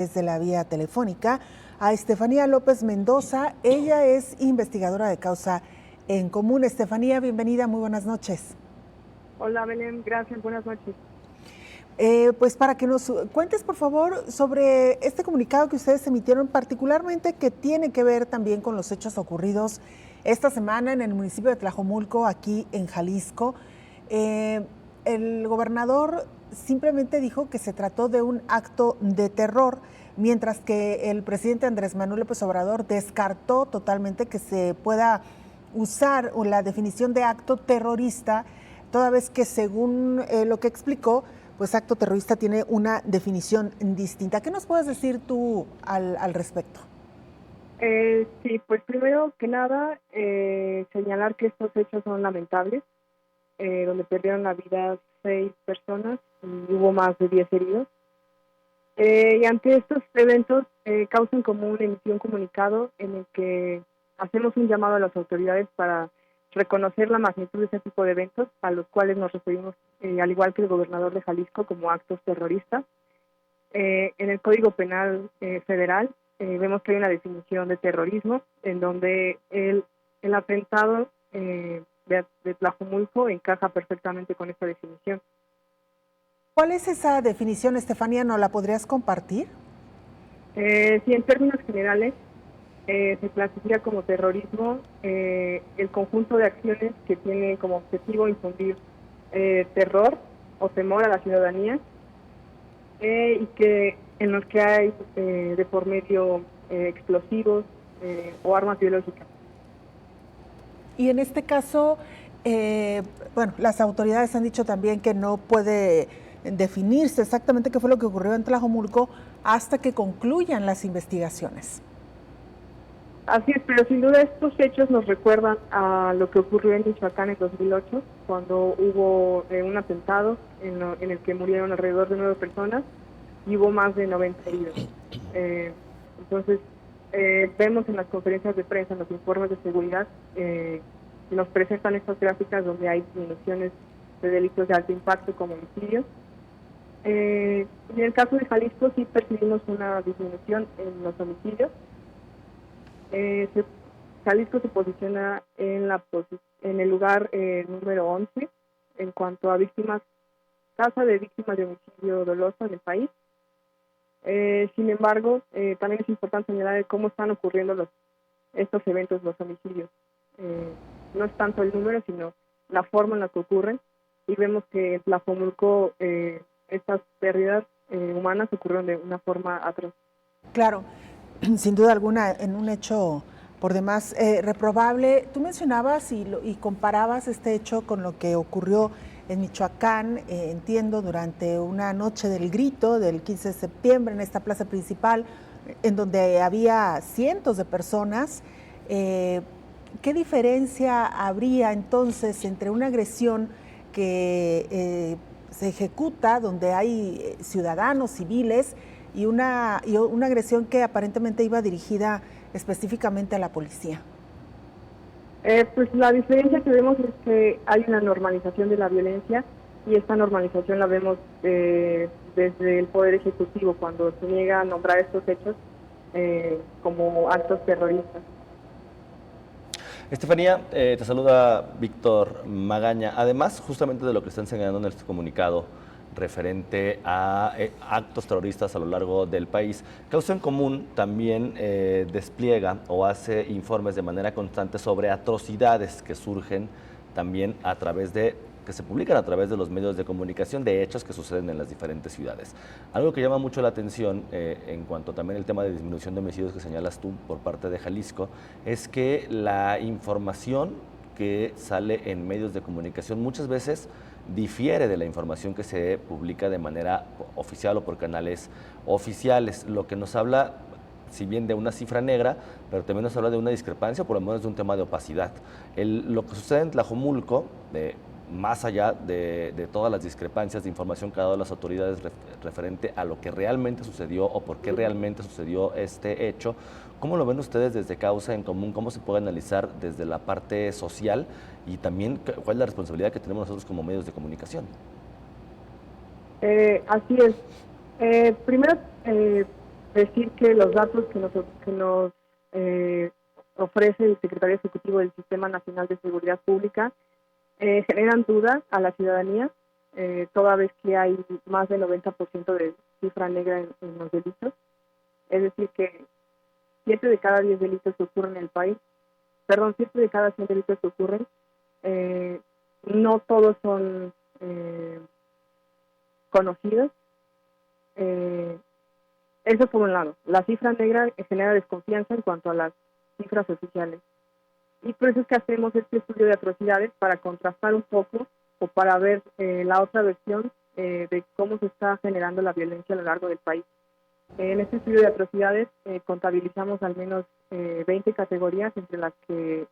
desde la vía telefónica a Estefanía López Mendoza. Ella es investigadora de Causa en Común. Estefanía, bienvenida, muy buenas noches. Hola Belén, gracias, buenas noches. Pues para que nos cuentes, por favor, sobre este comunicado que ustedes emitieron, particularmente que tiene que ver también con los hechos ocurridos esta semana en el municipio de Tlajomulco, aquí en Jalisco. El gobernador simplemente dijo que se trató de un acto de terror, mientras que el presidente Andrés Manuel López Obrador descartó totalmente que se pueda usar la definición de acto terrorista, toda vez que según lo que explicó, pues acto terrorista tiene una definición distinta. ¿Qué nos puedes decir tú al respecto? Sí, pues primero que nada, señalar que estos hechos son lamentables, donde perdieron la vida 6 personas y hubo más de 10 heridos. Y ante estos eventos, Causa en Común emitió un comunicado en el que hacemos un llamado a las autoridades para reconocer la magnitud de este tipo de eventos, a los cuales nos referimos, al igual que el gobernador de Jalisco, como actos terroristas. En el Código Penal Federal vemos que hay una definición de terrorismo, en donde el atentado de Tlajomulco encaja perfectamente con esta definición. ¿Cuál es esa definición, Estefanía? ¿No la podrías compartir? Sí, en términos generales, se clasifica como terrorismo el conjunto de acciones que tiene como objetivo infundir terror o temor a la ciudadanía, y que en los que hay de por medio explosivos o armas biológicas. Y en este caso, bueno, las autoridades han dicho también que no puede definirse exactamente qué fue lo que ocurrió en Tlajomulco hasta que concluyan las investigaciones. Así es, pero sin duda estos hechos nos recuerdan a lo que ocurrió en Michoacán en 2008, cuando hubo un atentado en el que murieron alrededor de 9 personas y hubo más de 90 heridos. Entonces, vemos en las conferencias de prensa, en los informes de seguridad, nos presentan estas gráficas donde hay disminuciones de delitos de alto impacto como homicidios. En el caso de Jalisco sí percibimos una disminución en los homicidios. Jalisco se posiciona en el lugar número 11 en cuanto a tasa de víctimas de homicidio doloso en el país. Sin embargo, también es importante señalar cómo están ocurriendo estos eventos, los homicidios. No es tanto el número, sino la forma en la que ocurren, y vemos que en Tlajomulco estas pérdidas humanas ocurrieron de una atroz forma. Claro, sin duda alguna, en un hecho por demás reprobable. Tú mencionabas y comparabas este hecho con lo que ocurrió en Michoacán, entiendo, durante una noche del grito del 15 de septiembre en esta plaza principal, en donde había cientos de personas. ¿Qué diferencia habría entonces entre una agresión que se ejecuta donde hay ciudadanos civiles y una agresión que aparentemente iba dirigida específicamente a la policía? Pues la diferencia que vemos es que hay una normalización de la violencia, y esta normalización la vemos desde el Poder Ejecutivo, cuando se niega a nombrar estos hechos como actos terroristas. Estefanía, te saluda Víctor Magaña. Además, justamente de lo que están señalando en este comunicado referente a actos terroristas a lo largo del país, Causa en Común también despliega o hace informes de manera constante sobre atrocidades que surgen también que se publican a través de los medios de comunicación, de hechos que suceden en las diferentes ciudades. Algo que llama mucho la atención en cuanto también el tema de disminución de homicidios que señalas tú por parte de Jalisco, es que la información que sale en medios de comunicación muchas veces difiere de la información que se publica de manera oficial o por canales oficiales, lo que nos habla, si bien de una cifra negra, pero también nos habla de una discrepancia, por lo menos de un tema de opacidad. Lo que sucede en Tlajomulco, más allá de todas las discrepancias de información que han dado las autoridades referente a lo que realmente sucedió o por qué realmente sucedió este hecho, ¿cómo lo ven ustedes desde Causa en Común? ¿Cómo se puede analizar desde la parte social y también cuál es la responsabilidad que tenemos nosotros como medios de comunicación? Así es. Primero, decir que los datos que nos ofrece el Secretario Ejecutivo del Sistema Nacional de Seguridad Pública generan duda a la ciudadanía, toda vez que hay más del 90% de cifra negra en los delitos. Es decir, que 7 de cada 10 delitos que ocurren en el país, 7 de cada 100 delitos que ocurren, no todos son conocidos. Eso por un lado. La cifra negra genera desconfianza en cuanto a las cifras oficiales. Y por eso es que hacemos este estudio de atrocidades, para contrastar un poco o para ver la otra versión de cómo se está generando la violencia a lo largo del país. En este estudio de atrocidades contabilizamos al menos 20 categorías, entre las que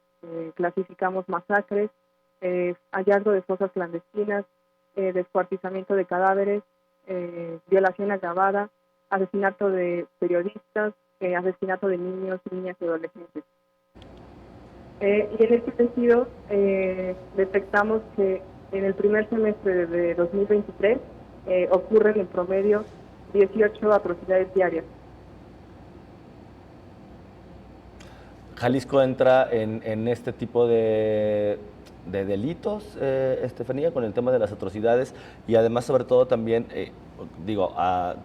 clasificamos masacres, hallazgo de fosas clandestinas, descuartizamiento de cadáveres, violación agravada, asesinato de periodistas, asesinato de niños, niñas y adolescentes. Y en este sentido, detectamos que en el primer semestre de 2023 ocurren en promedio 18 atrocidades diarias. Jalisco entra en este tipo de delitos, Estefanía, con el tema de las atrocidades y además, sobre todo, también,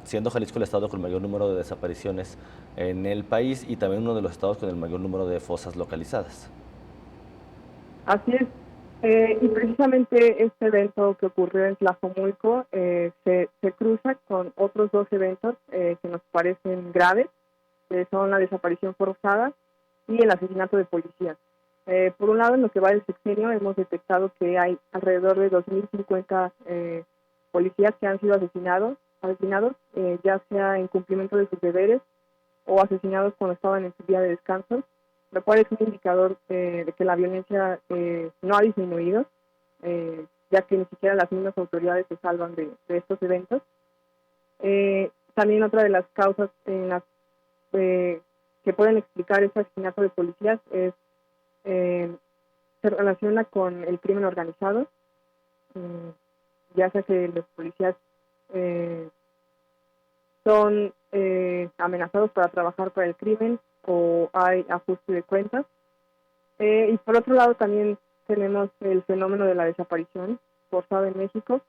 siendo Jalisco el estado con el mayor número de desapariciones en el país y también uno de los estados con el mayor número de fosas localizadas. Así es. Y precisamente este evento que ocurrió en Tlajomulco se cruza con otros dos eventos que nos parecen graves, que son la desaparición forzada y el asesinato de policías. Por un lado, en lo que va del sexenio, hemos detectado que hay alrededor de 2.050 policías que han sido asesinados, ya sea en cumplimiento de sus deberes o asesinados cuando estaban en su día de descanso, lo cual es un indicador de que la violencia no ha disminuido, ya que ni siquiera las mismas autoridades se salvan de estos eventos. También otra de las causas en las que pueden explicar este asesinato de policías se relaciona con el crimen organizado, ya sea que los policías son amenazados para trabajar para el crimen o hay ajuste de cuentas. Y por otro lado también tenemos el fenómeno de la desaparición forzada en México.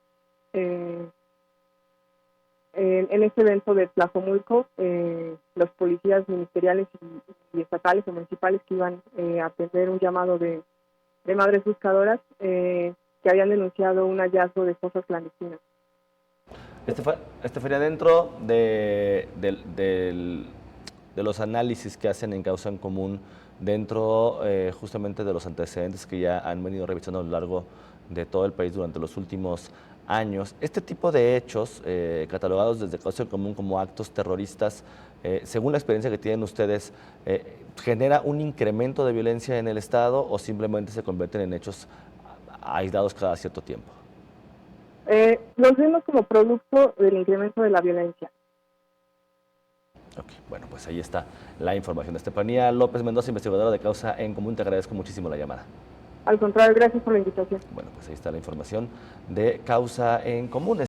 En este evento de Tlajomulco, los policías ministeriales y estatales o municipales que iban a atender un llamado de madres buscadoras que habían denunciado un hallazgo de fosas clandestinas. Estefanía, dentro de los análisis que hacen en Causa en Común, dentro justamente de los antecedentes que ya han venido revisando a lo largo de todo el país durante los últimos años, este tipo de hechos catalogados desde Causa en Común como actos terroristas, según la experiencia que tienen ustedes, ¿genera un incremento de violencia en el Estado o simplemente se convierten en hechos aislados cada cierto tiempo? Los vemos como producto del incremento de la violencia. Ok, bueno, pues ahí está la información. Estefanía López Mendoza, investigadora de Causa en Común, te agradezco muchísimo la llamada. Al contrario, gracias por la invitación. Bueno, pues ahí está la información de Causa en Común.